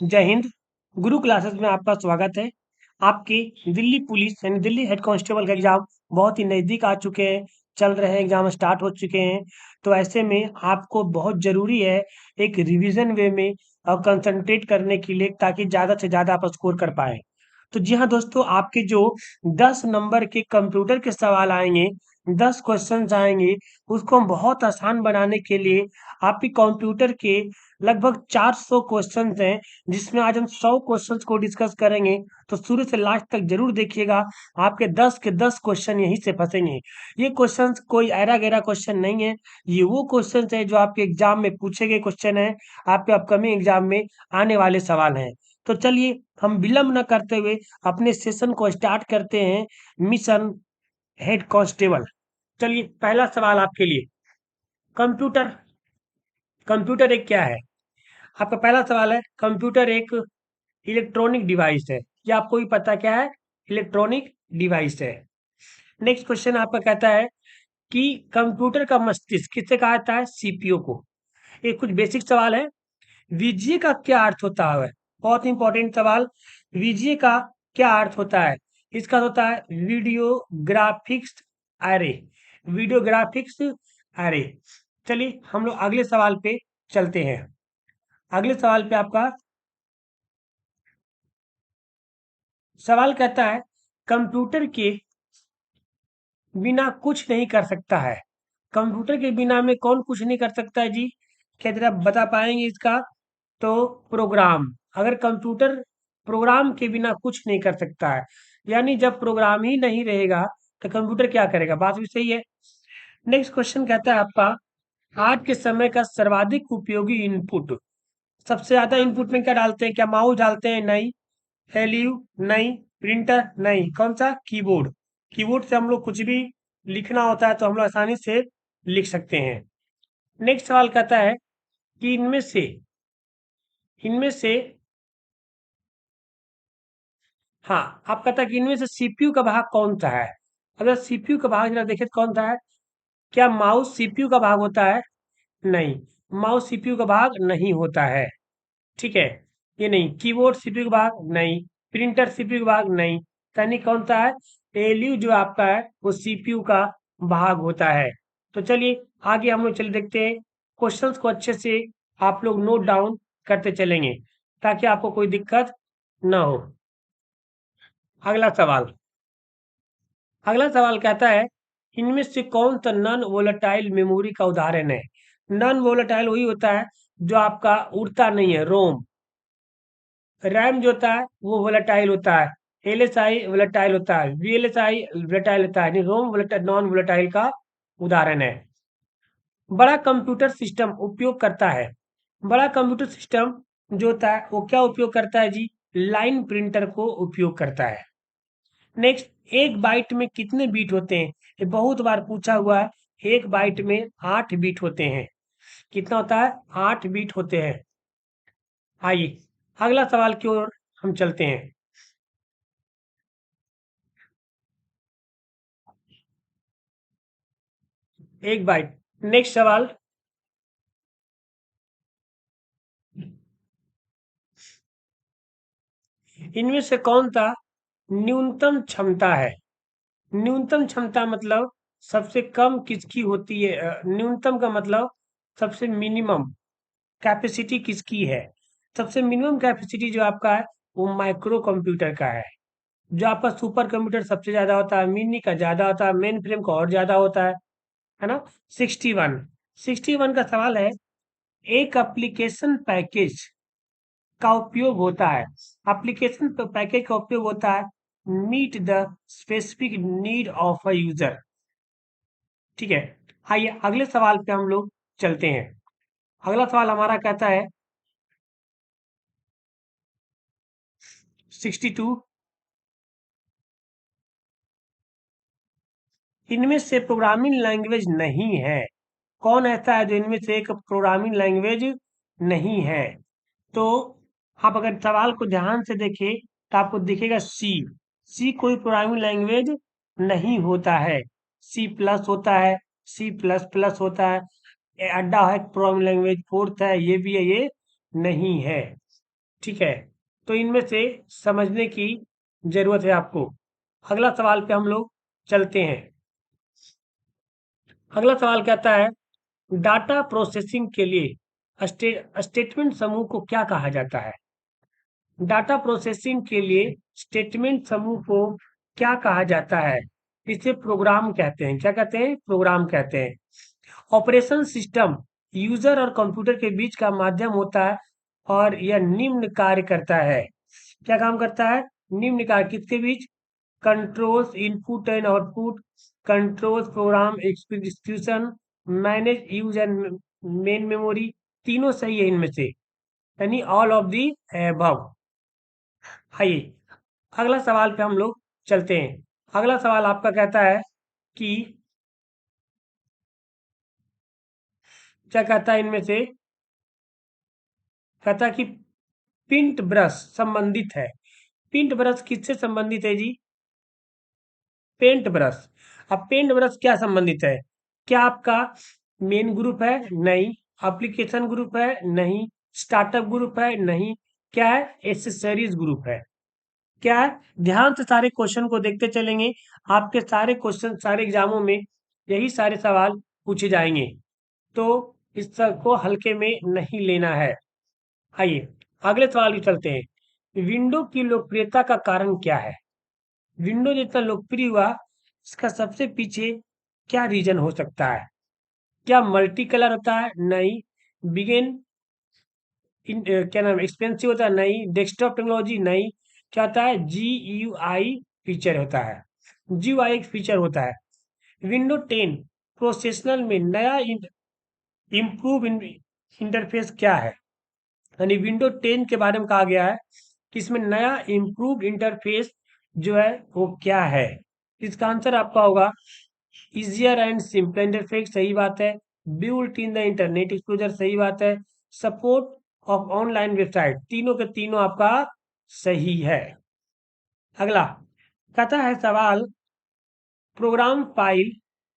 जय हिंद। गुरु क्लासेस में आपका स्वागत है। आपके दिल्ली पुलिस यानी दिल्ली हेड कांस्टेबल का एग्जाम बहुत ही नज़दीक आ चुके हैं, चल रहे हैं, एग्जाम स्टार्ट हो चुके हैं। तो ऐसे में आपको बहुत ज़रूरी है एक रिवीजन वे में और कंसंट्रेट करने के लिए, ताकि ज़्यादा से ज़्यादा आप स्कोर कर पाएँ। तो जी हाँ दोस्तों, आपके जो 10 नंबर के कंप्यूटर के सवाल आएँगे, 10 क्वेश्चन्स आएँगे, उसको हम बहुत आसान बनाने के लिए आपके कंप्यूटर के लगभग 400 क्वेश्चन्स हैं, जिसमें आज हम 100 क्वेश्चंस को डिस्कस करेंगे। तो शुरू से लास्ट तक जरूर देखिएगा, आपके 10 के 10 क्वेश्चन यहीं से फंसेंगे। ये क्वेश्चंस कोई ऐरा गैरा क्वेश्चन नहीं है, ये वो क्वेश्चंस है जो आपके एग्जाम में पूछे गए क्वेश्चन है, आपके अपकमिंग एग्जाम में आने वाले सवाल हैं। तो चलिए हम विलंब न करते हुए अपने सेशन को स्टार्ट करते हैं। Mission head constable. चलिए पहला सवाल आपके लिए, कंप्यूटर। कंप्यूटर एक क्या है? आपका पहला सवाल है, कंप्यूटर एक इलेक्ट्रॉनिक डिवाइस है। ये आपको भी पता क्या है? इलेक्ट्रॉनिक डिवाइस है। नेक्स्ट क्वेश्चन आपका कहता है कि कंप्यूटर का मस्तिष्क किससे कहा जाता है? सीपीयू को। ये कुछ बेसिक सवाल है। वीजीए का क्या अर्थ होता है? बहुत इंपॉर्टेंट सवाल। वीजीए का क्या अर्थ होता है? इसका होता है video graphics array. Video graphics array. चलिए हम लोग अगले सवाल पे चलते हैं। अगले सवाल पे आपका सवाल कहता है, कंप्यूटर के बिना कुछ नहीं कर सकता है। कंप्यूटर के बिना में कौन कुछ नहीं कर सकता है जी? क्या जरा बता पाएंगे इसका? तो प्रोग्राम। अगर कंप्यूटर प्रोग्राम के बिना कुछ नहीं कर सकता है, यानी जब प्रोग्राम ही नहीं रहेगा तो कंप्यूटर क्या करेगा? बात भी सही है। नेक्स्ट क्वेश्चन कहता है आपका, आज के समय का सर्वाधिक उपयोगी इनपुट। सबसे ज्यादा इनपुट में क्या डालते हैं? क्या माउस डालते हैं? नहीं। एलयू? नहीं। प्रिंटर? नहीं। कौन सा? कीबोर्ड। कीबोर्ड से हम लोग कुछ भी लिखना होता है तो हम लोग आसानी से लिख सकते हैं। नेक्स्ट सवाल कहता है कि इनमें से हाँ, आप कहता है कि इनमें से सीपीयू का भाग कौन सा है? अगर सीपीयू का भाग जरा देखें तो कौन सा है? क्या माउस सीपीयू का भाग होता है? नहीं, माउस सीपीयू का भाग नहीं होता है। ठीक है, ये नहीं। कीबोर्ड सीपीयू का भाग नहीं। प्रिंटर सीपीयू का भाग नहीं। यानी कौन सा है? एलयू जो आपका है वो सीपीयू का भाग होता है। तो चलिए आगे हम लोग चलिए देखते हैं। क्वेश्चंस को अच्छे से आप लोग नोट डाउन करते चलेंगे, ताकि आपको कोई दिक्कत ना हो। अगला सवाल। अगला सवाल कहता है, इनमें से कौन सा नॉन वोलेटाइल मेमोरी का उदाहरण है? नॉन वोलेटाइल वही होता है जो आपका उड़ता नहीं है, रोम। रैम जो होता है वो वोलेटाइल होता है। एलएसआई वोलेटाइल होता है। वीएलएसआई वोलेटाइल होता है। रोम वोलेटाइल नॉन वोलेटाइल का उदाहरण है। बड़ा कंप्यूटर सिस्टम उपयोग करता है। बड़ा कंप्यूटर सिस्टम जो होता है वो क्या उपयोग करता है जी? लाइन प्रिंटर को उपयोग करता है। नेक्स्ट, एक बाइट में कितने बीट होते हैं? ये बहुत बार पूछा हुआ है। एक बाइट में 8 बीट होते हैं। कितना होता है? 8 बीट होते हैं। आइए अगला सवाल की ओर हम चलते हैं। एक बाइट। नेक्स्ट सवाल, इनमें से कौन सा न्यूनतम क्षमता है? न्यूनतम क्षमता मतलब सबसे कम किसकी होती है? न्यूनतम का मतलब सबसे मिनिमम कैपेसिटी किसकी है? सबसे मिनिमम कैपेसिटी जो आपका है वो माइक्रो कंप्यूटर का है। जो आपका सुपर कंप्यूटर सबसे ज्यादा होता है, मिनी का ज्यादा होता है, मेन फ्रेम का और ज्यादा होता है ना? 61। 61 का सवाल है, एक एप्लीकेशन पैकेज का उपयोग होता है। एप्लीकेशन पैकेज का उपयोग होता है meet the specific need of a user. ठीक है, आइए अगले सवाल पे हम लोग चलते हैं। अगला सवाल हमारा कहता है 62, इनमें से प्रोग्रामिंग लैंग्वेज नहीं है। कौन ऐसा है जो इनमें से एक प्रोग्रामिंग लैंग्वेज नहीं है? तो आप अगर सवाल को ध्यान से देखें तो आपको दिखेगा सी। सी कोई प्रोग्रामिंग लैंग्वेज नहीं होता है। सी प्लस होता है, सी प्लस प्लस होता है। अड्डा है प्रोग्रामिंग लैंग्वेज, फोर्थ है, ये भी है, ये नहीं है। ठीक है, तो इनमें से समझने की जरूरत है आपको। अगला सवाल पे हम लोग चलते हैं। अगला सवाल कहता है, डाटा प्रोसेसिंग के लिए स्टेटमेंट समूह को क्या कहा जाता है? डाटा प्रोसेसिंग के लिए स्टेटमेंट समूह को क्या कहा जाता है? इसे प्रोग्राम कहते हैं। क्या कहते हैं? प्रोग्राम कहते हैं। ऑपरेशन सिस्टम यूजर और कंप्यूटर के बीच का माध्यम होता है और यह निम्न कार्य करता है। क्या काम करता है? निम्न कार्य किसके बीच? Controls input and output, controls program execution, manage use and main memory. तीनों सही है इनमें से, यानी ऑल ऑफ दी अबव। आइए अगला सवाल पे हम लोग चलते हैं। अगला सवाल आपका कहता है कि क्या कहता है इनमें से? कहता है कि पिंट ब्रश संबंधित है। पिंट ब्रश किससे संबंधित है जी? Paint brush. अब पेंट ब्रश क्या संबंधित है? क्या आपका मेन ग्रुप है? नहीं। एप्लीकेशन ग्रुप है? नहीं। स्टार्टअप ग्रुप है? नहीं। क्या है? एसेसरीज ग्रुप है। क्या है? ध्यान से सारे क्वेश्चन को देखते चलेंगे। आपके सारे क्वेश्चन सारे एग्जामों में यही सारे सवाल पूछे जाएंगे, तो इस सब को हल्के में नहीं लेना है। आइए अगले सवाल की चलते हैं। विंडो की लोकप्रियता का कारण क्या है? विंडो जितना लोकप्रिय हुआ, इसका सबसे पीछे क्या रीजन हो सकता है? क्या मल्टी कलर होता है? नहीं। बिगिन क्या नाम एक्सपेंसिव होता है? नहीं। Desktop technology? नहीं। क्या होता है? GUI फीचर होता है। GUI एक फीचर होता है। विंडो 10 प्रोफेशनल में नया इम्प्रूव इंटरफेस क्या है? यानी विंडो 10 के बारे में कहा गया है कि इसमें नया इम्प्रूव इंटरफेस जो है वो क्या है? इसका आंसर आपका होगा इजियर एंड सिंपल इंटरफेस। सही बात है। Built in the internet एक्सप्लोजर। सही बात है। Support of online website. तीनों के तीनों आपका सही है। अगला कहता है सवाल, प्रोग्राम फाइल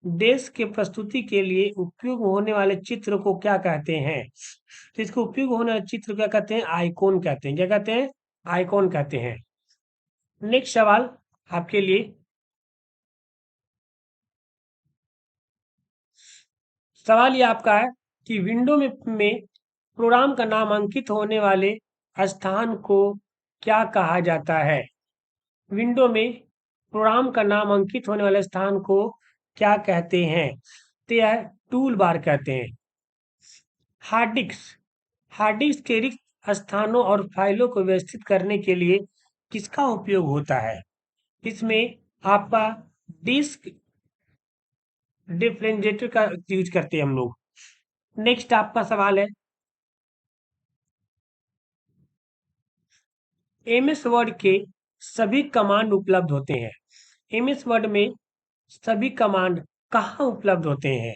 डेस्क के प्रस्तुति के लिए उपयोग होने वाले चित्र को क्या कहते हैं? तो इसको उपयोग होने वाले चित्र क्या कहते हैं? आइकॉन कहते हैं। क्या कहते हैं? आइकॉन कहते हैं। नेक्स्ट सवाल आपके लिए, सवाल ये आपका है कि विंडो में प्रोग्राम का नामांकित होने वाले स्थान को क्या कहा जाता है? विंडो में प्रोग्राम का नाम अंकित होने वाले स्थान को क्या कहते हैं? तो यह टूल बार कहते हैं। Hard disk. हार्ड डिस्क के रिक्त स्थानों और फाइलों को व्यवस्थित करने के लिए किसका उपयोग होता है? इसमें आपका डिस्क डिफरेंशिएटर का यूज करते हैं हम लोग। नेक्स्ट आपका सवाल है, MS वर्ड के सभी कमांड उपलब्ध होते हैं। MS वर्ड में सभी कमांड कहाँ उपलब्ध होते हैं?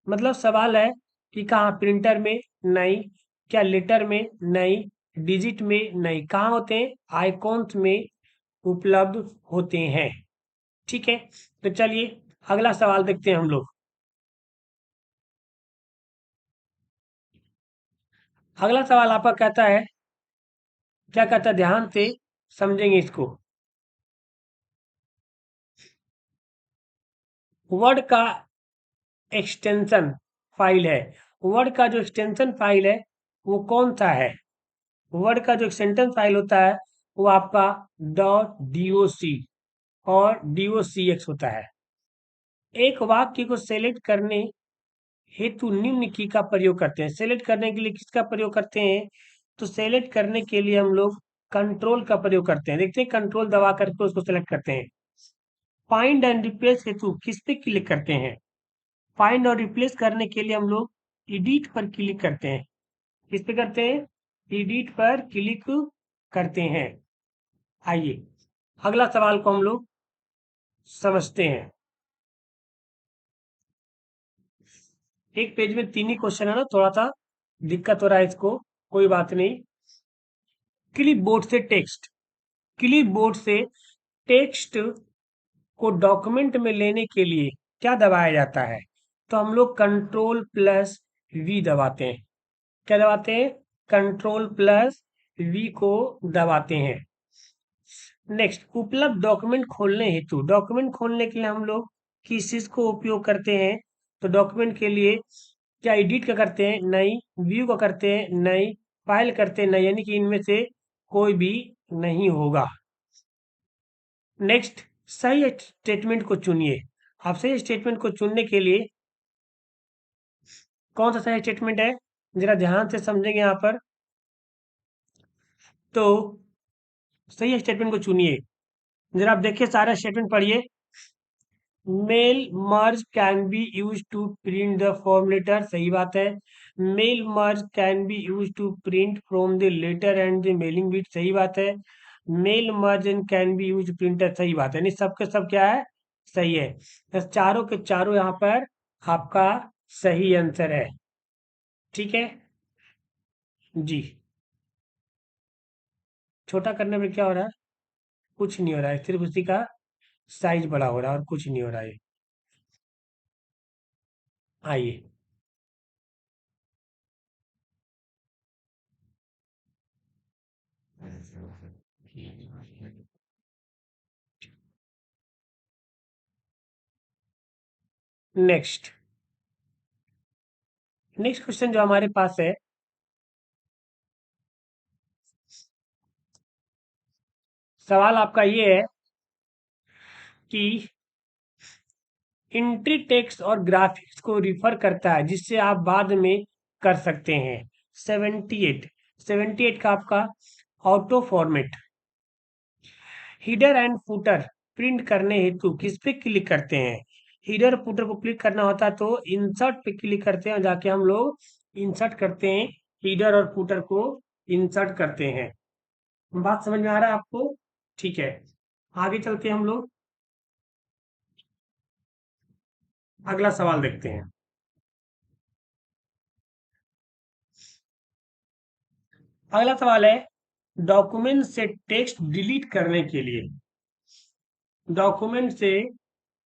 मतलब सवाल है कि कहाँ? प्रिंटर में? नहीं। क्या लेटर में? नहीं। डिजिट में? नहीं। कहाँ होते हैं? आइकॉन्स में उपलब्ध होते हैं। ठीक है, तो चलिए अगला सवाल देखते हैं हम लोग। अगला सवाल आपका कहता है, क्या कहता है? ध्यान से समझेंगे इसको। वर्ड का एक्सटेंशन फाइल है। वर्ड का जो एक्सटेंशन फाइल है वो कौन सा है? वर्ड का जो एक्सटेंशन फाइल होता है वो आपका .doc और docx होता है। एक वाक्य को सेलेक्ट करने हेतु निम्न की का प्रयोग करते हैं। सेलेक्ट करने के लिए किसका प्रयोग करते हैं? तो सेलेक्ट करने के लिए हम लोग कंट्रोल का प्रयोग करते हैं। देखते हैं, कंट्रोल दबा करके उसको सेलेक्ट करते हैं। फाइंड एंड रिप्लेस हेतु किस पे क्लिक करते हैं? फाइंड और रिप्लेस करने के लिए हम लोग एडिट पर क्लिक करते हैं। किस पे करते हैं? एडिट पर क्लिक करते हैं। आइए अगला सवाल को हम लोग समझते हैं। एक पेज में 3 ही क्वेश्चन है ना, थोड़ा सा दिक्कत हो रहा है इसको, कोई बात नहीं। क्लिप बोर्ड से टेक्स्ट। क्लिप बोर्ड से टेक्स्ट को डॉक्यूमेंट में लेने के लिए क्या दबाया जाता है? तो हम लोग कंट्रोल प्लस V दबाते हैं। क्या दबाते हैं? कंट्रोल प्लस वी को दबाते हैं। नेक्स्ट, उपलब्ध डॉक्यूमेंट खोलने हेतु, डॉक्यूमेंट खोलने के लिए हम लोग किस चीज को उपयोग करते हैं? तो डॉक्यूमेंट के लिए क्या एडिट का करते हैं? नहीं। व्यू का करते हैं? नहीं। फाइल करते हैं? नहीं। यानी कि इनमें से कोई भी नहीं होगा। नेक्स्ट, सही स्टेटमेंट को चुनिए। आप सही स्टेटमेंट को चुनने के लिए कौन सा सही स्टेटमेंट है, जरा ध्यान से समझेंगे यहाँ पर। तो सही स्टेटमेंट को चुनिए। जरा आप देखिए, सारा स्टेटमेंट पढ़िए। Mail merge can be use to print the form letter, सही बात है। Mail merge can be use to print from the letter and the mailing bit, सही बात है। Mail merge and can be use printer, सही बात है। नहीं, सबके सब क्या है, सही है। बस चारों के चारों यहाँ पर आपका सही आंसर है। ठीक है जी। छोटा करने में क्या हो रहा है? कुछ नहीं हो रहा है, सिर्फ उसी का साइज बड़ा हो रहा है और कुछ नहीं हो रहा है। आइए, नेक्स्ट। नेक्स्ट क्वेश्चन जो हमारे पास है, सवाल आपका ये है कि इंट्री टेक्स्ट और ग्राफिक्स को रिफर करता है, जिससे आप बाद में कर सकते हैं। 78, 78 का आपका auto format. Header and footer print करने हेतु किस पे क्लिक करते हैं? हीडर फुटर को क्लिक करना होता है तो इंसर्ट पे क्लिक करते हैं और जाके हम लोग इंसर्ट करते हैं। हीडर और फुटर को इंसर्ट करते हैं। बात समझ में आ रहा है आपको? ठीक है, आगे चलते हैं हम लोग। अगला सवाल देखते हैं। अगला सवाल है, डॉक्यूमेंट से टेक्स्ट डिलीट करने के लिए, डॉक्यूमेंट से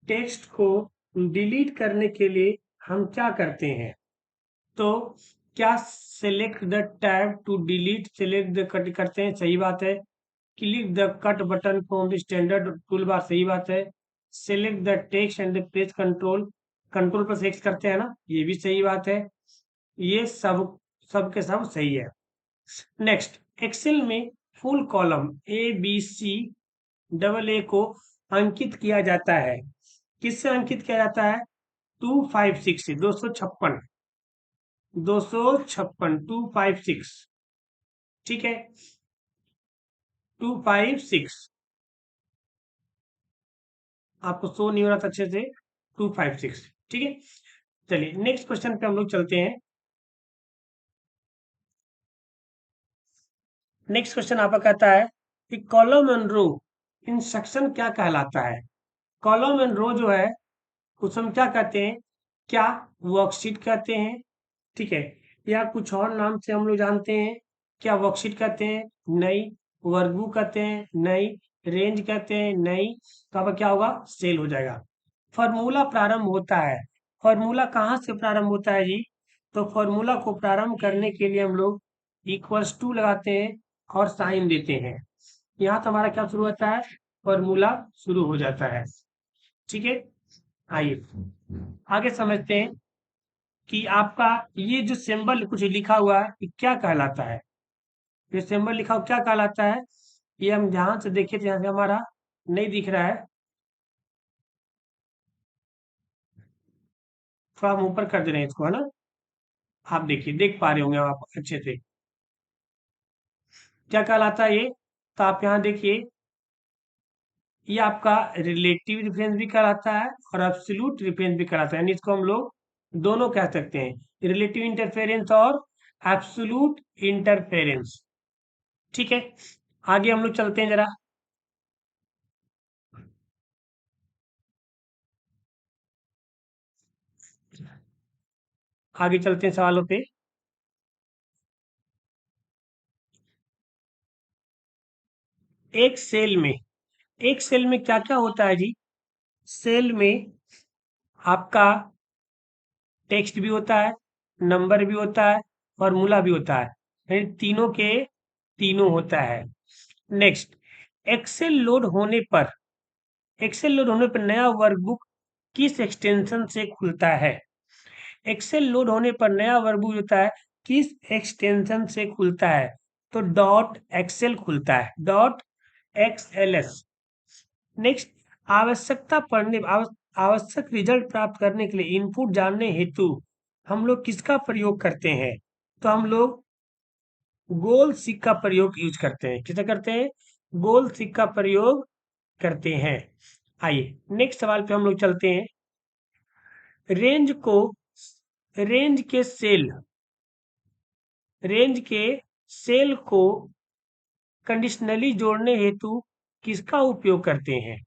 टेक्स्ट को डिलीट करने के लिए हम क्या करते हैं? तो क्या select the tab to delete, select the cut करते हैं, सही बात है। Click the cut button from the standard tool bar, सही बात है। Select the text and the press control, control plus x करते हैं ना, ये भी सही बात है। ये सब के सब सही है। नेक्स्ट, एक्सेल में फुल कॉलम ABC को अंकित किया जाता है। किससे अंकित किया जाता है? 256 से, 256, 256, 256। ठीक है, 256। आपको शो नहीं हो रहा था अच्छे से? 256, ठीक है। चलिए नेक्स्ट क्वेश्चन पे हम लोग चलते हैं। नेक्स्ट क्वेश्चन आपका कहता है कि कॉलम एंड रो इंस्ट्रक्शन क्या कहलाता है? कॉलम एंड रो जो है उसको हम क्या कहते हैं? क्या वर्कशीट कहते हैं? ठीक है, या कुछ और नाम से हम लोग जानते हैं? क्या वर्कशीट कहते हैं? नहीं। वर्कबुक कहते हैं? नहीं। रेंज कहते हैं? नहीं। तो अब क्या होगा, सेल हो जाएगा। फॉर्मूला प्रारंभ होता है, फॉर्मूला कहाँ से प्रारंभ होता है जी? तो फॉर्मूला को प्रारंभ करने के लिए हम लोग इक्वल्स टू लगाते हैं और साइन देते हैं। यहाँ तो हमारा क्या शुरू होता है, फॉर्मूला शुरू हो जाता है। ठीक है, आइए आगे समझते हैं कि आपका ये जो सिंबल कुछ लिखा हुआ है ये क्या कहलाता है? ये सिंबल लिखा हुआ क्या कहलाता है? ये हम ध्यान से देखिए तो यहाँ से हमारा नहीं दिख रहा है, थोड़ा हम ऊपर कर दे रहे हैं इसको, है ना? आप देखिए, देख पा रहे होंगे आप अच्छे से। क्या कहलाता है ये? तो आप यहाँ देखिए, ये आपका रिलेटिव रेफरेंस भी कहलाता है और एब्सोल्यूट रेफरेंस भी कहलाता है, यानी इसको हम लोग दोनों कह सकते हैं, रिलेटिव इंटरफेरेंस और एब्सोल्यूट इंटरफेरेंस। ठीक है, आगे हम लोग चलते हैं जरा। आगे चलते हैं सवालों पे। एक सेल में, एक सेल में क्या क्या होता है जी? सेल में आपका टेक्स्ट भी होता है, नंबर भी होता है, फॉर्मूला भी होता है, यानी तीनों के तीनों होता है। नेक्स्ट, एक्सेल लोड होने पर एक्सेल लोड होने पर नया वर्कबुक किस एक्सटेंशन से खुलता है? एक्सेल लोड होने पर नया वर्कबुक होता है, किस एक्सटेंशन से खुलता है? तो डॉट एक्सेल खुलता है, डॉट XLS। नेक्स्ट, आवश्यकता पढ़ने आवश्यक रिजल्ट प्राप्त करने के लिए इनपुट जानने हेतु हम लोग किसका प्रयोग करते हैं? तो हम लोग गोल सीक का प्रयोग यूज करते हैं। किसका करते हैं? गोल सीक का प्रयोग करते हैं। आइए नेक्स्ट सवाल पे हम लोग चलते हैं। रेंज को रेंज के सेल रेंज के सेल को कंडीशनली जोड़ने हेतु किसका उपयोग करते हैं?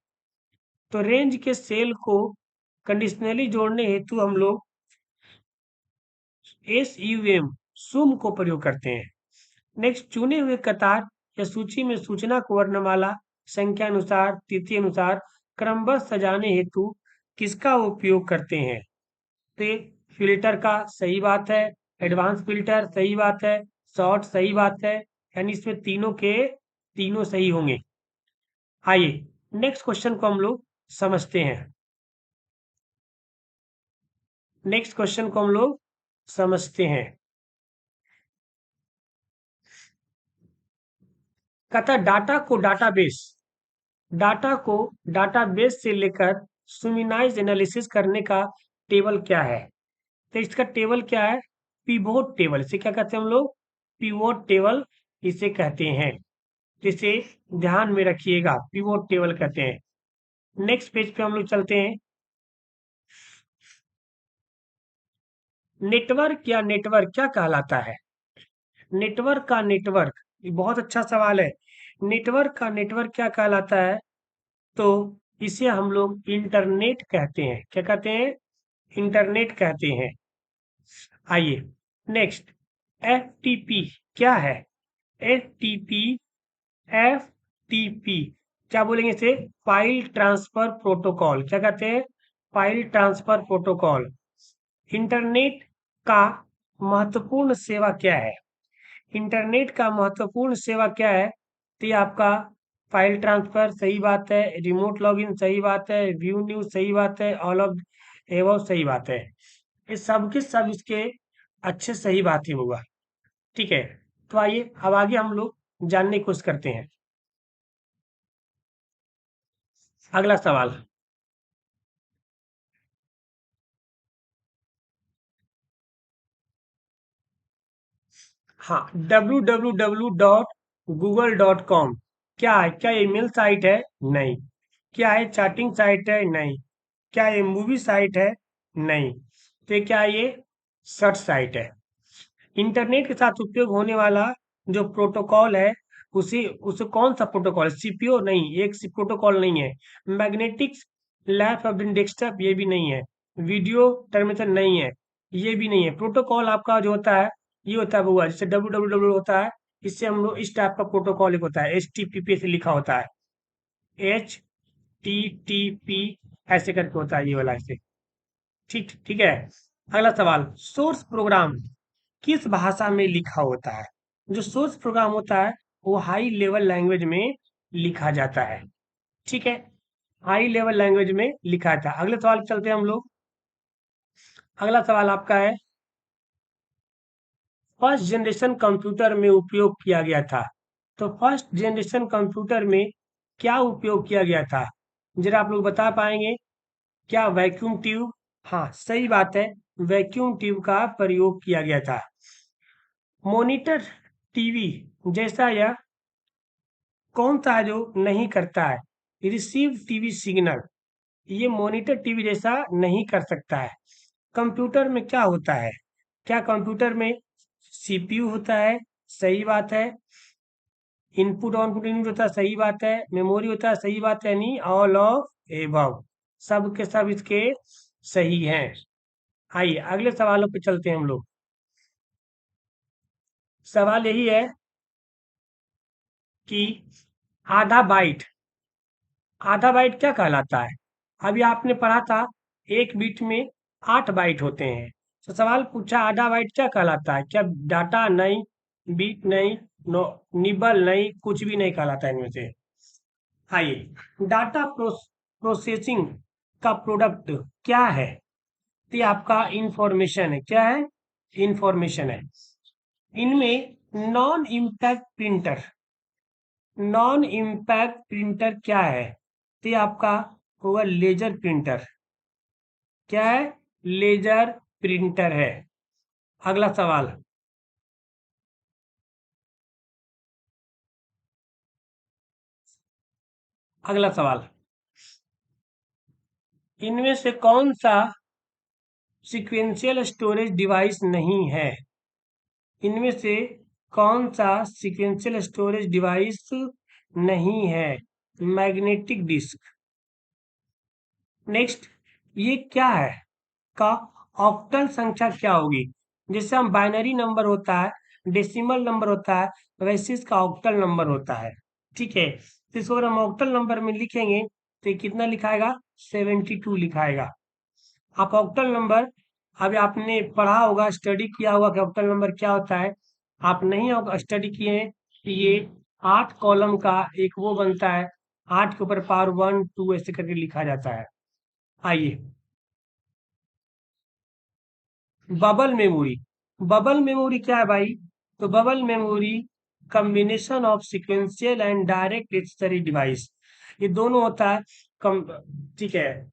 तो रेंज के सेल को कंडीशनली जोड़ने हेतु हम लोग SUM को प्रयोग करते हैं। नेक्स्ट, चुने हुए कतार या सूची में सूचना को वर्णमाला संख्या अनुसार तिथि अनुसार क्रमबद्ध सजाने हेतु किसका उपयोग करते हैं? तो ये फिल्टर का सही बात है, एडवांस फिल्टर सही बात है, शॉर्ट सही बात है, यानी इसमें तीनों के तीनों सही होंगे। आइए नेक्स्ट क्वेश्चन को हम लोग समझते हैं। नेक्स्ट क्वेश्चन को हम लोग समझते हैं। कहता है डाटा को डाटाबेस से लेकर सुमिनाइज एनालिसिस करने का टेबल क्या है? तो इसका टेबल क्या है? Pivot table. इसे क्या कहते हैं हम लोग? पिवोट टेबल इसे कहते हैं। जिसे ध्यान में रखिएगा, पिवोट टेबल कहते हैं। नेक्स्ट पेज पे हम लोग चलते हैं। नेटवर्क क्या कहलाता है? नेटवर्क ये बहुत अच्छा सवाल है। नेटवर्क क्या कहलाता है? तो इसे हम लोग इंटरनेट कहते हैं। क्या कहते हैं? इंटरनेट कहते हैं। आइए नेक्स्ट, FTP क्या है? FTP FTP क्या बोलेंगे इसे? File transfer protocol. क्या कहते हैं? File transfer protocol. इंटरनेट का महत्वपूर्ण सेवा क्या है? इंटरनेट का महत्वपूर्ण सेवा क्या है? तो ये आपका फाइल ट्रांसफर सही बात है, रिमोट लॉगिन सही बात है, व्यू न्यूज सही बात है, ऑल ऑफ एबव सही बात है। ये सब के सब इसके अच्छे सही बात ही होगा। ठीक है, तो आइए अब आगे हम लोग जानने की कोशिश करते हैं। अगला सवाल। हाँ, www.google.com क्या है? क्या ये मेल साइट है? नहीं। क्या है? चैटिंग साइट है? नहीं। क्या ये मूवी साइट है? नहीं। तो क्या ये सर्च साइट है? इंटरनेट के साथ उपयोग होने वाला जो प्रोटोकॉल है, उसी उसे कौन सा प्रोटोकॉल? CPO नहीं, एक प्रोटोकॉल नहीं है। मैग्नेटिक लैप ऑफ डेस्कटॉप ये भी नहीं है। वीडियो टर्मिनेशन नहीं है, ये भी नहीं है। प्रोटोकॉल आपका जो होता है, ये होता है हुआ जैसे www होता है, इससे हम लोग इस टाइप का प्रोटोकॉल एक होता है, HTTP से लिखा होता है, HTTP ऐसे करके होता है ये वाला ऐसे। ठीक ठीक है। अगला सवाल, सोर्स प्रोग्राम किस भाषा में लिखा होता है? जो सोर्स प्रोग्राम होता है वो हाई लेवल लैंग्वेज में लिखा जाता है। ठीक है, हाई लेवल लैंग्वेज में लिखा था। अगले सवाल पे चलते हैं हम लोग। अगला सवाल आपका है, फर्स्ट जनरेशन कंप्यूटर में उपयोग किया गया था। तो फर्स्ट जनरेशन कंप्यूटर में क्या उपयोग किया गया था? जरा आप लोग बता पाएंगे? क्या वैक्यूम ट्यूब? हाँ सही बात है, वैक्यूम ट्यूब का प्रयोग किया गया था। मॉनिटर टीवी जैसा यह कौन सा है जो नहीं करता है? रिसीव टीवी सिग्नल, ये मॉनिटर टीवी जैसा नहीं कर सकता है। कंप्यूटर में क्या होता है? क्या कंप्यूटर में CPU होता है? सही बात है। इनपुट आउटपुट यूनिट होता है? सही बात है। मेमोरी होता है? सही बात है। यानी ऑल ऑफ एबव, सब के सब इसके सही हैं। आइए अगले सवालों पे चलते हैं हम लोग। सवाल यही है कि आधा बाइट आधा बाइट क्या कहलाता है? अभी आपने पढ़ा था एक बीट में 8 बाइट होते हैं। तो सवाल पूछा आधा बाइट क्या कहलाता है? क्या डाटा नहीं? बीट नहीं, नो, निबल नहीं, कुछ भी नहीं कहलाता इनमें से। आइए, डाटा प्रोसेसिंग का प्रोडक्ट क्या है? ये आपका इंफॉर्मेशन है। क्या है? इंफॉर्मेशन है। इनमें नॉन इम्पैक्ट प्रिंटर क्या है? तो ये आपका होगा लेजर प्रिंटर। क्या है? लेजर प्रिंटर है। अगला सवाल। अगला सवाल, इनमें से कौन सा सीक्वेंशियल स्टोरेज डिवाइस नहीं है? इनमें से कौन सा सीक्वेंशियल स्टोरेज डिवाइस नहीं है? Magnetic disk. नेक्स्ट, ये क्या है? का ऑक्टल संख्या क्या होगी? जैसे हम बाइनरी नंबर होता है, डेसिमल नंबर होता है, वैसे इसका ऑक्टल नंबर होता है। ठीक है, तो इसको अगर हम ऑक्टल नंबर में लिखेंगे तो ये कितना लिखाएगा? 72 लिखाएगा। आप ऑक्टल नंबर, अभी आपने पढ़ा होगा, स्टडी किया होगा कि ऑक्टल नंबर क्या होता है। आप नहीं स्टडी किए हैं कि ये 8 कॉलम का एक वो बनता है, 8 के ऊपर पावर 1 2 ऐसे करके लिखा जाता है। आइए, बबल मेमोरी। बबल मेमोरी क्या है भाई? तो bubble memory combination of sequential and direct accessory device, ये दोनों होता है। कम, ठीक है,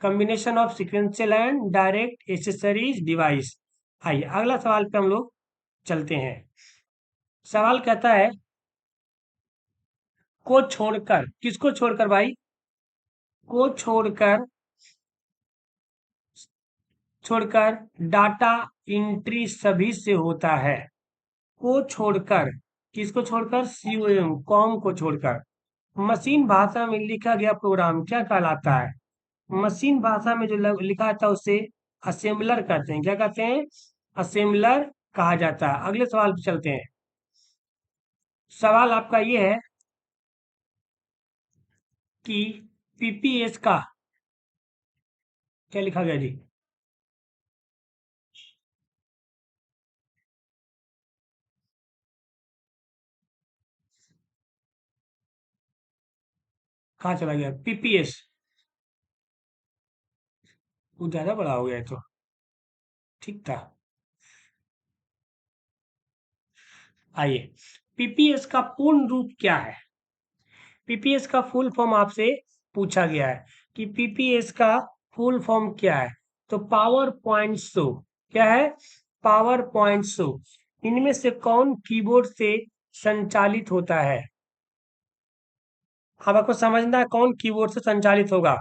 combination of sequential and direct accessories device. आइए, अगला सवाल पे हम लोग चलते हैं। सवाल कहता है, को छोड़कर, किसको छोड़कर भाई? को छोड़कर, छोड़कर डाटा एंट्री सभी से होता है। को छोड़कर, किसको छोड़कर? सीओएम, कॉम को छोड़कर। मशीन भाषा में लिखा गया प्रोग्राम क्या कहलाता है? मशीन भाषा में जो लिखा था उसे असेंबलर कहते हैं। क्या कहते हैं? असेंबलर कहा जाता है। अगले सवाल पे चलते हैं। सवाल आपका ये है कि पीपीएस का क्या लिखा गया जी? कहाँ चला गया पीपीएस? वो ज्यादा बड़ा हो गया है तो ठीक था। आइए, पीपीएस का पूर्ण रूप क्या है? पीपीएस का फुल फॉर्म आपसे पूछा गया है कि पीपीएस का फुल फॉर्म क्या है? तो पावर पॉइंट शो। क्या है? Power point show. इनमें से कौन कीबोर्ड से संचालित होता है? अब आपको समझना है कौन कीबोर्ड से संचालित होगा।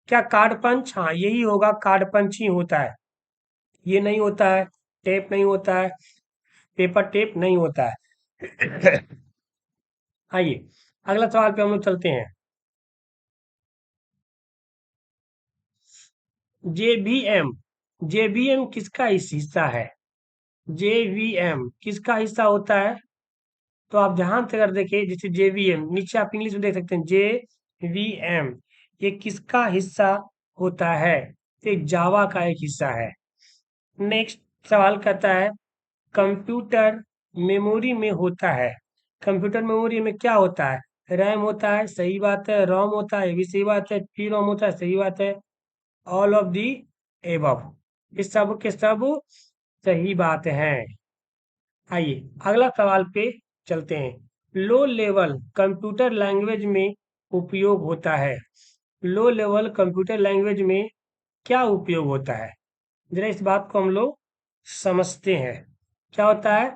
क्या कार्ड पंच? हाँ, यही होगा, कार्ड पंच ही होता है। ये नहीं होता है, टेप नहीं होता है, पेपर टेप नहीं होता है। आइए, अगला सवाल पे हम लोग चलते हैं। जेवीएम, जेवीएम किसका इस हिस्सा है? जेवीएम किसका हिस्सा होता है? तो आप ध्यान से अगर देखें, जैसे जेवीएम नीचे आप इंग्लिश में देख सकते हैं, जेवीएम ये किसका हिस्सा होता है? तो ये जावा का एक हिस्सा है। नेक्स्ट सवाल कहता है, कंप्यूटर मेमोरी में होता है, कंप्यूटर मेमोरी में क्या होता है? रैम होता है, सही बात है। रोम होता है, ये भी सही बात है। टी रोम होता है, सही बात है। ऑल ऑफ दी एबव, ये सब के सब सही बात है। आइए, अगला सवाल पे चलते हैं। लो लेवल कंप्यूटर लैंग्वेज में उपयोग होता है। लो लेवल कंप्यूटर लैंग्वेज में क्या उपयोग होता है? जरा इस बात को हम लोग समझते हैं। क्या होता है?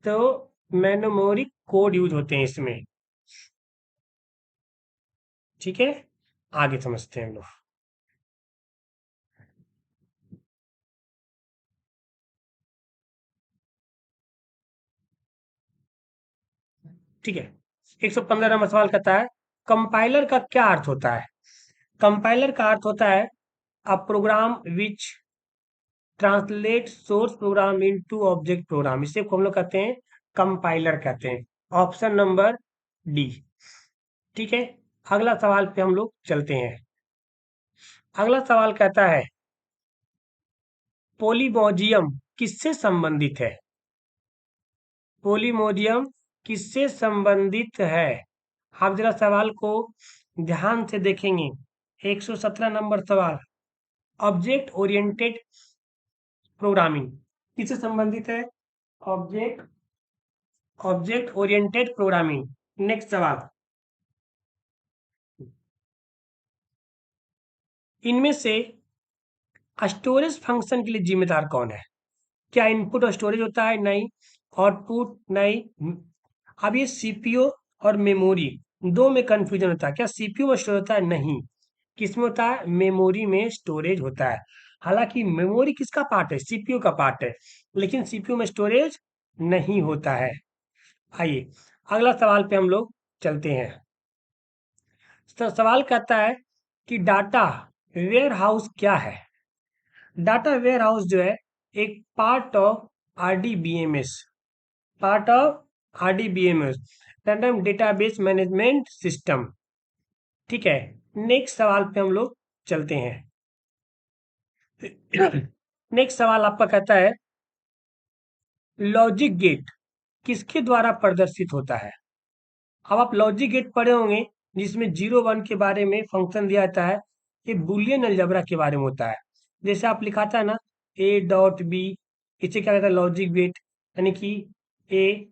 तो मेमोरी कोड यूज होते हैं इसमें। ठीक है, आगे समझते हैं हम लोग। ठीक है, 115 नंबर सवाल कहता है, कंपाइलर का क्या अर्थ होता है? कंपाइलर का अर्थ होता है a program which translate source program into object program, इसे को हम लोग कहते हैं कंपाइलर कहते हैं। Option number D. ठीक है, अगला सवाल पे हम लोग चलते हैं। अगला सवाल कहता है, पोलीमोजियम किससे संबंधित है? पोलिमोडियम किससे संबंधित है? आप जरा सवाल को ध्यान से देखेंगे। 117 नंबर सवाल, ऑब्जेक्ट ओरिएंटेड प्रोग्रामिंग किससे संबंधित है? Object object oriented programming. Next सवाल, इनमें से स्टोरेज फंक्शन के लिए जिम्मेदार कौन है? क्या इनपुट और स्टोरेज होता है? नहीं। आउटपुट? नहीं। अब ये सीपीयू और मेमोरी दो में कंफ्यूजन होता है। क्या सीपीयू में स्टोरेज होता है? नहीं। किस में होता है? मेमोरी में स्टोरेज होता है। हालांकि मेमोरी किसका पार्ट है? सीपीयू का पार्ट है, लेकिन सीपीयू में स्टोरेज नहीं होता है। आइए अगला सवाल पे हम लोग चलते हैं। तो सवाल कहता है कि डाटा वेयर हाउस क्या है? डाटा वेयर हाउस जो है एक part of RDBMS, part of RDBMS, random database management system. ठीक है, नेक्स्ट सवाल पे हम लोग चलते हैं। नेक्स्ट सवाल आपका कहता है लॉजिक गेट किसके द्वारा प्रदर्शित होता है? अब आप लॉजिक गेट पढ़े होंगे, जिसमें 0 1 के बारे में फंक्शन दिया जाता है। ये बुलियन अलजेब्रा के बारे में होता है। जैसे आप लिखाता है ना ए डॉट बी, इसे क्या कहता है? लॉजिक गेट, यानी कि ए,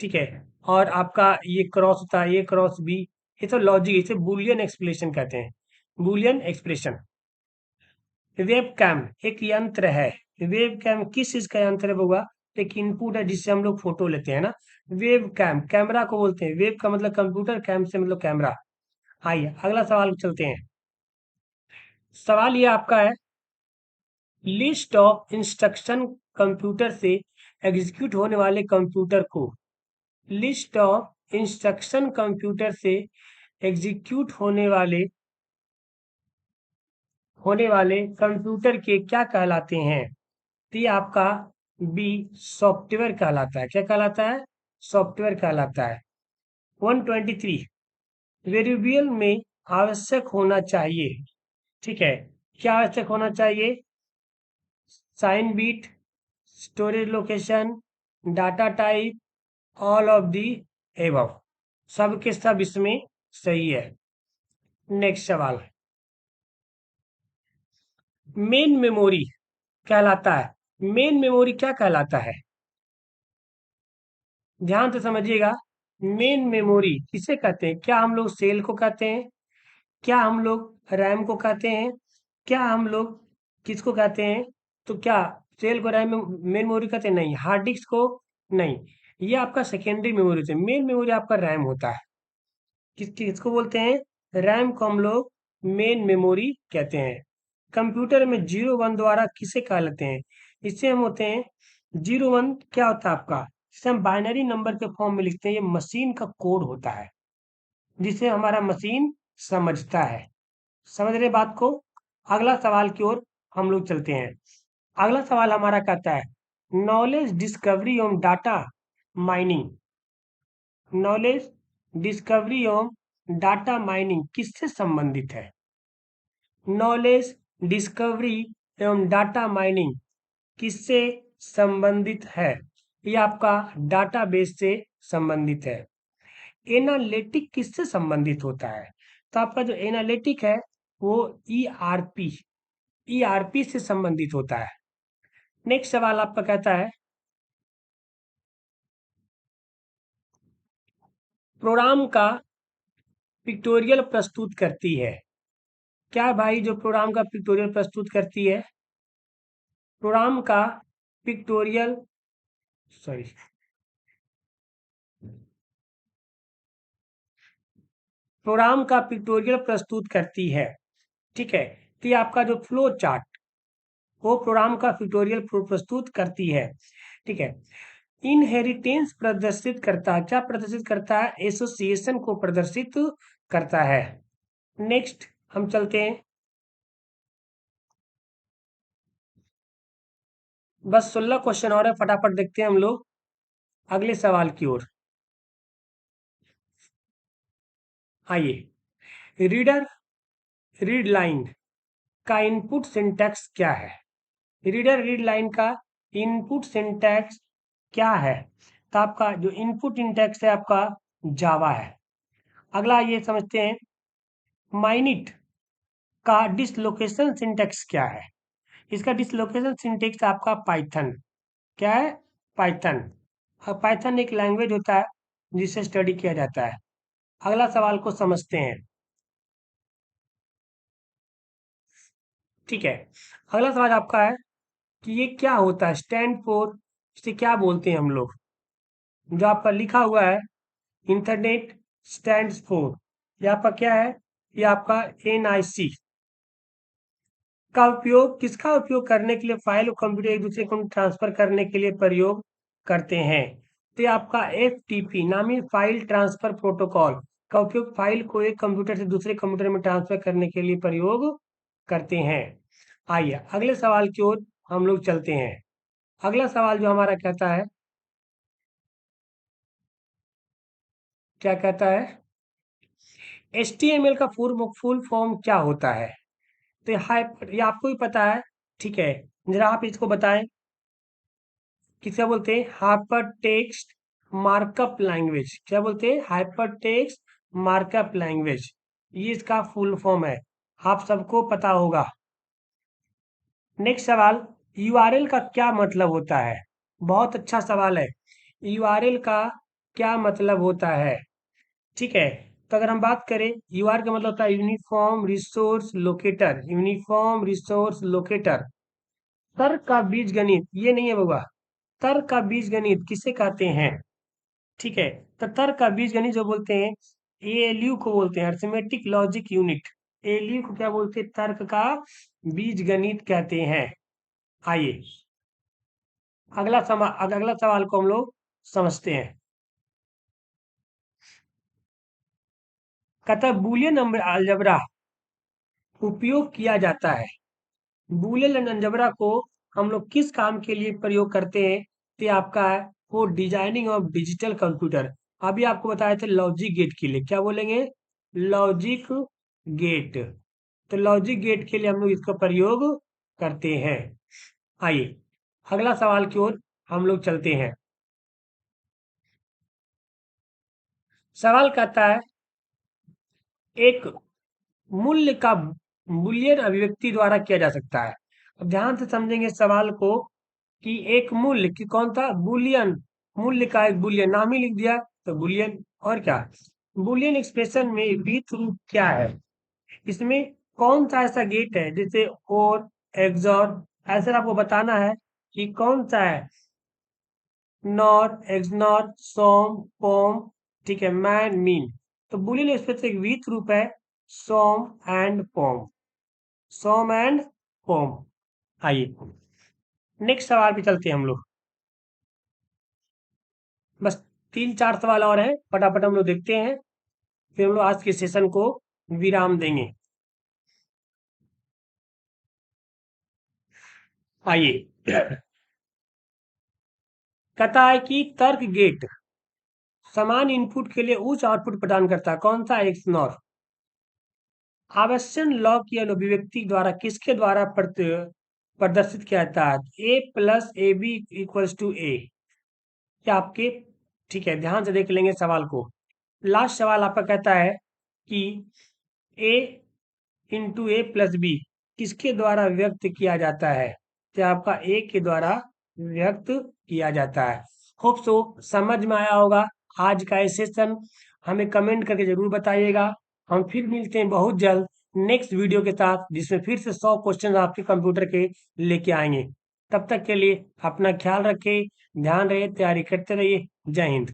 ठीक है, और आपका ये क्रॉस होता है ए क्रॉस बी, ये सब लॉजिक, इसे बुलियन एक्सप्रेशन कहते हैं, बुलियन एक्सप्रेशन। वेब कैम एक यंत्र है। वेब कैम किस चीज का यंत्र है होगा? एक इनपुट है जिससे हम लोग फोटो लेते हैं ना। वेब कैम कैमरा को बोलते हैं। वेब का मतलब कंप्यूटर, कैम से मतलब कैमरा। आइए अगला सवाल चलते हैं। सवाल ये आपका है, लिस्ट ऑफ इंस्ट्रक्शन कंप्यूटर से एग्जीक्यूट होने वाले कंप्यूटर को, लिस्ट ऑफ इंस्ट्रक्शन कंप्यूटर से एग्जीक्यूट होने वाले कंप्यूटर के क्या कहलाते हैं? तो ये आपका बी सॉफ्टवेयर कहलाता है। क्या कहलाता है? सॉफ्टवेयर कहलाता है। 123 वेरिएबल में आवश्यक होना चाहिए। ठीक है, क्या आवश्यक होना चाहिए? Sign bit, storage location, data type, all of the above. सब के सब इसमें सही है। नेक्स्ट सवाल, मेन मेमोरी कहलाता है। मेन मेमोरी क्या कहलाता है? ध्यान से समझिएगा। मेन मेमोरी किसे कहते हैं? क्या हम लोग सेल को कहते हैं? क्या हम लोग रैम को कहते हैं? क्या हम लोग किसको कहते हैं? तो क्या सेल को रैम मेन मेमोरी कहते हैं? नहीं। हार्ड डिस्क को? नहीं। ये आपका सेकेंडरी मेमोरी होता है। मेन मेमोरी आपका रैम होता है। किसको बोलते हैं? रैम को हम लोग मेन मेमोरी कहते हैं। कंप्यूटर में 0 1 द्वारा किसे कहलाते हैं? इससे हम होते हैं 0 1 क्या होता है आपका? जिसे हम बाइनरी नंबर के फॉर्म में लिखते हैं। ये मशीन का कोड होता है जिसे हमारा मशीन समझता है। समझ रहे बात को? अगला सवाल की ओर हम लोग चलते हैं। अगला सवाल हमारा कहता है knowledge discovery on data mining, knowledge discovery on data mining किससे संबंधित है? नॉलेज डिस्कवरी एवं डाटा माइनिंग किससे संबंधित है? ये आपका डाटाबेस से संबंधित है। एनालिटिक किससे संबंधित होता है? तो आपका जो एनालिटिक है वो ईआरपी, ईआरपी से संबंधित होता है। नेक्स्ट सवाल आपका कहता है प्रोग्राम का पिक्टोरियल प्रस्तुत करती है। क्या भाई जो प्रोग्राम का पिक्टोरियल प्रस्तुत करती है? प्रोग्राम का पिक्टोरियल, सॉरी, प्रोग्राम का पिक्टोरियल प्रस्तुत करती है। ठीक है, तो ये आपका जो फ्लो चार्ट वो प्रोग्राम का पिक्टोरियल प्रस्तुत करती है। ठीक है, इनहेरिटेंस प्रदर्शित करता है। क्या प्रदर्शित करता है? एसोसिएशन को प्रदर्शित करता है। नेक्स्ट हम चलते हैं, बस 16 क्वेश्चन और है, फटाफट देखते हैं हम लोग अगले सवाल की ओर। आइए, रीडर रीड लाइन का इनपुट सिंटैक्स क्या है? रीडर रीड लाइन का इनपुट सिंटैक्स क्या है? तो आपका जो इनपुट इंडेक्स है आपका जावा है। अगला ये समझते हैं माइनिट का डिसलोकेशन सिंटेक्स क्या है। इसका डिसलोकेशन सिंटेक्स आपका पाइथन क्या है, पाइथन। और पाइथन एक लैंग्वेज होता है जिसे स्टडी किया जाता है। अगला सवाल को समझते हैं। ठीक है, अगला सवाल आपका है कि ये क्या होता है, स्टैंड फॉर, इसे क्या बोलते हैं हम लोग। जो आपका लिखा हुआ है इंटरनेट स्टैंड्स फॉर, ये आपका क्या है, ये आपका NIC का उपयोग किसका उपयोग करने के लिए, फाइल और कंप्यूटर एक दूसरे को ट्रांसफर करने के लिए प्रयोग करते हैं। तो ये आपका FTP नामी फाइल ट्रांसफर प्रोटोकॉल का उपयोग फाइल को एक कंप्यूटर से दूसरे कंप्यूटर में ट्रांसफर करने के लिए प्रयोग करते हैं। आइए अगले सवाल की ओर हम लोग चलते हैं। अगला सवाल जो हमारा कहता है, क्या कहता है, HTML का फुल फॉर्म क्या होता है। तो ये आपको भी पता है, ठीक है, जरा आप इसको बताएं किसे बोलते हैं, हाइपर टेक्स्ट मार्कअप लैंग्वेज। क्या बोलते हैं, हाइपर टेक्स्ट मार्कअप लैंग्वेज, ये इसका फुल फॉर्म है, आप सबको पता होगा। नेक्स्ट सवाल, URL का क्या मतलब होता है। बहुत अच्छा सवाल है, URL का क्या मतलब होता है। ठीक है, तो अगर हम बात करें, URL का मतलब होता है uniform resource locator, uniform resource locator. तर्क का बीजगणित, ये नहीं है बाबा, तर्क का बीजगणित किसे कहते हैं। ठीक है, तो तर्क का बीजगणित जो बोलते हैं, ALU को बोलते हैं, अरिथमेटिक लॉजिक यूनिट। ALU को क्या बोलते हैं, तर्क का बीजगणित कहते हैं। आइए अगला सवाल को हम लोग समझते हैं। कहता है बूलियन अलजेब्रा उपयोग किया जाता है। बूलियन अलजेब्रा को हम लोग किस काम के लिए प्रयोग करते हैं, तो ये आपका है वो डिजाइनिंग ऑफ डिजिटल कंप्यूटर। अभी आपको बताया था लॉजिक गेट के लिए, क्या बोलेंगे, लॉजिक गेट। तो लॉजिक गेट के लिए हम लोग इसका प्रयोग करते हैं। आइए अगला सवाल की ओर हम लोग चलते हैं। सवाल कहता है एक मूल्य का बूलियन अभिव्यक्ति द्वारा किया जा सकता है। अब ध्यान से समझेंगे सवाल को कि एक मूल्य की कौन था, बूलियन, मूल्य का एक बूलियन, नाम ही लिख दिया तो बूलियन। और क्या, बूलियन एक्सप्रेशन में बीट रूट क्या है, इसमें कौन सा ऐसा गेट है जैसे और एक्सॉर, ऐसा आपको बताना है कि कौन सा है, नॉर एक्सनॉर सोम पोम, ठीक है, मैन मीन। तो बूलियन एक्सप्रेशन एक विथ रूप है SOM and POM, SOM and POM. आइए नेक्स्ट सवाल पे चलते हैं हम लोग, बस 3-4 सवाल और हैं, फटाफट हम लोग देखते हैं, फिर हम लोग आज के सेशन को विराम देंगे। आइए कहता है कि तर्क गेट समान इनपुट के लिए उच्च आउटपुट प्रदान करता है, कौन सा, एक्सनॉर। आवर्सन लॉ की अभिव्यक्ति द्वारा किसके द्वारा प्रदर्शित किया जाता है, A+AB=A, क्या आपके, ठीक है, ध्यान से देख लेंगे सवाल को। लास्ट सवाल आपका कहता है कि A × A+B किसके द्वारा व्यक्त किया जाता है, तो आपका A के द्वारा व्यक्त किया जाता है। होप सो समझ में आया होगा आज का ये सेशन, हमें कमेंट करके जरूर बताइएगा। हम फिर मिलते हैं बहुत जल्द नेक्स्ट वीडियो के साथ, जिसमें फिर से 100 क्वेश्चन आपके कंप्यूटर के लेके आएंगे। तब तक के लिए अपना ख्याल रखें, ध्यान रहे, तैयारी करते रहिए। जय हिंद।